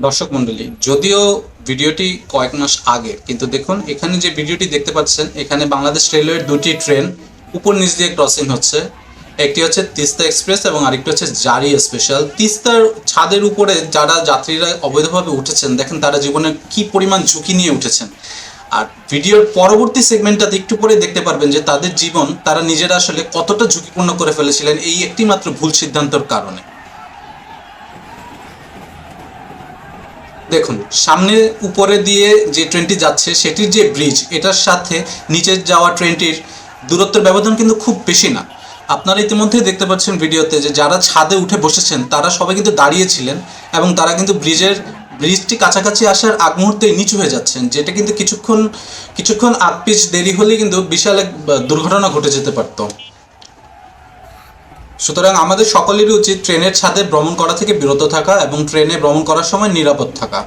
দর্শক মণ্ডলী, যদিও ভিডিওটি কয়েক মাস আগের, কিন্তু দেখুন এখানে যে ভিডিওটি দেখতে পাচ্ছেন, এখানে বাংলাদেশ রেলওয়ের দুটি ট্রেন উপর নিচ দিয়ে ক্রসিং হচ্ছে। একটি হচ্ছে তিস্তা এক্সপ্রেস এবং আরেকটি হচ্ছে জারি স্পেশাল। তিস্তার ছাদের উপরে যারা যাত্রীরা অবৈধভাবে উঠেছেন, দেখেন তারা জীবনের কি পরিমাণ ঝুঁকি নিয়ে উঠেছেন। আর ভিডিওর পরবর্তী সেগমেন্টটাতে একটু পরে দেখতে পারবেন যে তাদের জীবন তারা নিজেরা আসলে কতটা ঝুঁকিপূর্ণ করে ফেলেছিলেন এই একটি মাত্র ভুল সিদ্ধান্তর কারণে। দেখুন, সামনে উপরে দিয়ে যে ট্রেনটি যাচ্ছে সেটির যে ব্রিজ, এটার সাথে নিচে যাওয়া ট্রেনটির দূরত্বের ব্যবধান কিন্তু খুব বেশি না। আপনারা ইতিমধ্যেই দেখতে পাচ্ছেন ভিডিওতে যে যারা ছাদে উঠে বসেছেন তারা সবাই কিন্তু দাঁড়িয়েছিলেন এবং তারা কিন্তু ব্রিজটি কাছাকাছি আসার আগ মুহূর্তেই নিচু হয়ে যাচ্ছেন, যেটা কিন্তু কিছুক্ষণ আগ পিছ দেরি হলেই কিন্তু বিশাল এক দুর্ঘটনা ঘটে যেতে পারত। সুতরাং আমাদের সকলেরই উচিত ট্রেনের ছাদে ভ্রমণ করা থেকে বিরত থাকা এবং ট্রেনে ভ্রমণ করার সময় নিরাপদ থাকা।